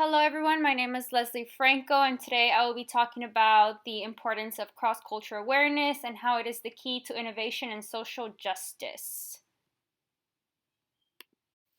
Hello, everyone. My name is Leslie Franco, and today I will be talking about the importance of cross cultural awareness and how it is the key to innovation and social justice.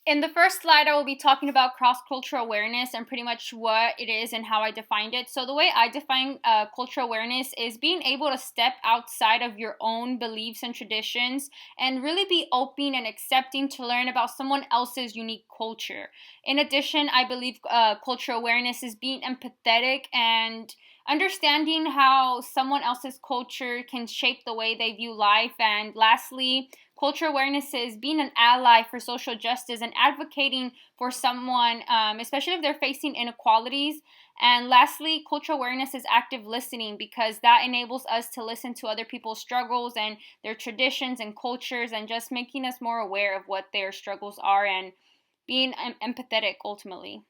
In the first slide, I will be talking about cross-cultural awareness and pretty much what it is and how I defined it. So the way I define cultural awareness is being able to step outside of your own beliefs and traditions and really be open and accepting to learn about someone else's unique culture. In addition, I believe cultural awareness is being empathetic and understanding how someone else's culture can shape the way they view life. And lastly, cultural awareness is being an ally for social justice and advocating for someone, especially if they're facing inequalities. And lastly, cultural awareness is active listening because that enables us to listen to other people's struggles and their traditions and cultures and just making us more aware of what their struggles are and being empathetic ultimately.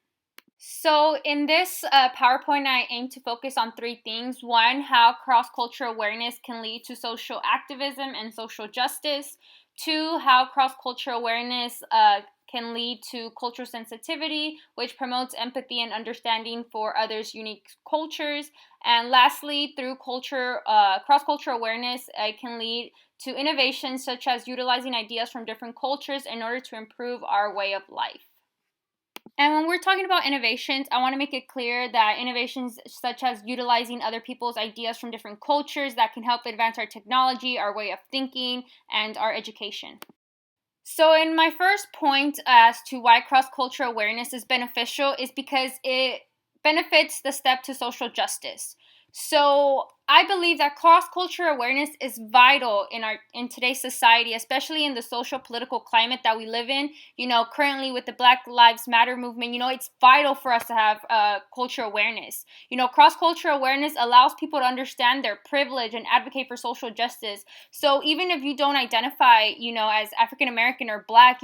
So, in this PowerPoint, I aim to focus on three things. One, how cross cultural awareness can lead to social activism and social justice. Two, how cross cultural awareness can lead to cultural sensitivity, which promotes empathy and understanding for others' unique cultures. And lastly, through cross cultural awareness, it can lead to innovations such as utilizing ideas from different cultures in order to improve our way of life. And when we're talking about innovations, I want to make it clear that innovations such as utilizing other people's ideas from different cultures that can help advance our technology, our way of thinking, and our education. So, in my first point as to why cross cultural awareness is beneficial is because it benefits the step to social justice. So, I believe that cross cultural awareness is vital in today's society, especially in the social political climate that we live in. Currently with the Black Lives Matter movement, it's vital for us to have cultural awareness. Cross cultural awareness allows people to understand their privilege and advocate for social justice. So even if you don't identify, as African American or Black,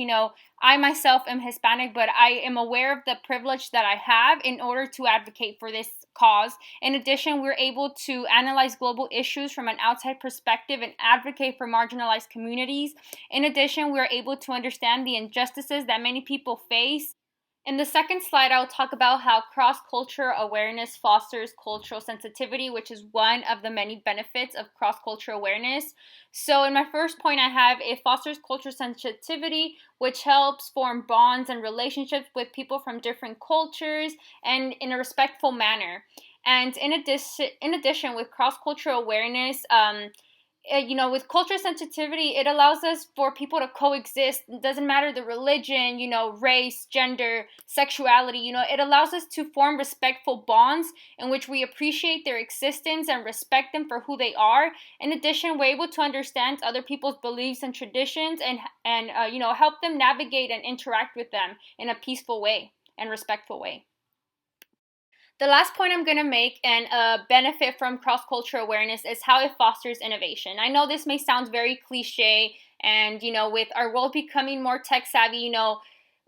I myself am Hispanic, but I am aware of the privilege that I have in order to advocate for this cause. In addition, we're able to analyze global issues from an outside perspective and advocate for marginalized communities. In addition, we're able to understand the injustices that many people face. In the second slide, I'll talk about how cross-cultural awareness fosters cultural sensitivity, which is one of the many benefits of cross-cultural awareness. So in my first point, I have it fosters cultural sensitivity, which helps form bonds and relationships with people from different cultures and in a respectful manner. And in addition, with cross-cultural awareness, with culture sensitivity, it allows us for people to coexist. It doesn't matter the religion, race, gender, sexuality. It allows us to form respectful bonds in which we appreciate their existence and respect them for who they are. In addition, we're able to understand other people's beliefs and traditions and help them navigate and interact with them in a peaceful way and respectful way. The last point I'm going to make and benefit from cross-cultural awareness is how it fosters innovation. I know this may sound very cliche, and with our world becoming more tech savvy,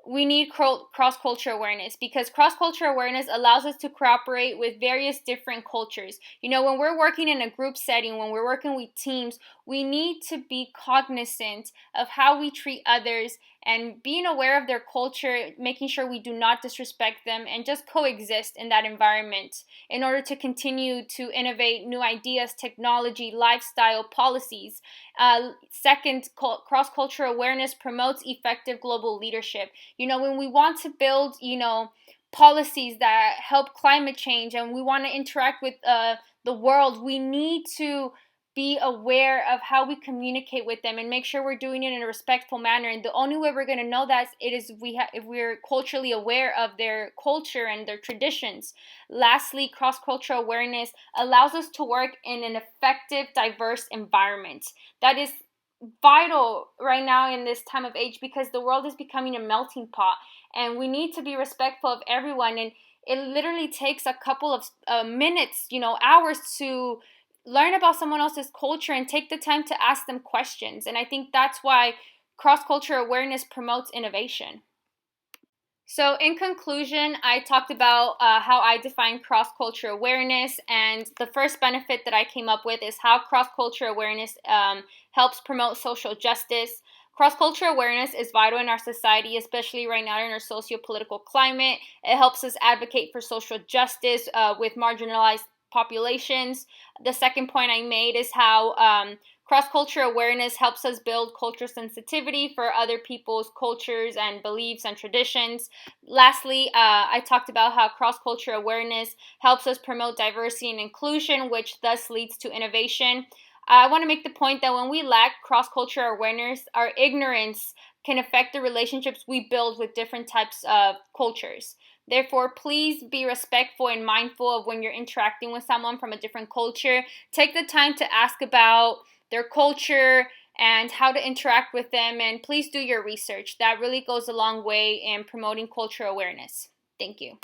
we need cross-cultural awareness because cross-cultural awareness allows us to cooperate with various different cultures. When we're working in a group setting, when we're working with teams, we need to be cognizant of how we treat others and being aware of their culture, making sure we do not disrespect them and just coexist in that environment in order to continue to innovate new ideas, technology, lifestyle, policies. Second, cross-cultural awareness promotes effective global leadership. When we want to build, policies that help climate change and we want to interact with the world, we need to be aware of how we communicate with them and make sure we're doing it in a respectful manner. And the only way we're going to know that is if we're culturally aware of their culture and their traditions. Lastly, cross-cultural awareness allows us to work in an effective, diverse environment. That is vital right now in this time of age because the world is becoming a melting pot and we need to be respectful of everyone. And it literally takes a couple of minutes, hours to learn about someone else's culture and take the time to ask them questions. And I think that's why cross-cultural awareness promotes innovation. So in conclusion, I talked about how I define cross-cultural awareness, and the first benefit that I came up with is how cross-cultural awareness helps promote social justice. Cross-cultural awareness is vital in our society, especially right now in our socio-political climate. It helps us advocate for social justice with marginalized populations. The second point I made is how cross-cultural awareness helps us build cultural sensitivity for other people's cultures and beliefs and traditions. Lastly, I talked about how cross-cultural awareness helps us promote diversity and inclusion, which thus leads to innovation. I want to make the point that when we lack cross-cultural awareness, our ignorance can affect the relationships we build with different types of cultures. Therefore, please be respectful and mindful of when you're interacting with someone from a different culture. Take the time to ask about their culture and how to interact with them, and please do your research. That really goes a long way in promoting cultural awareness. Thank you.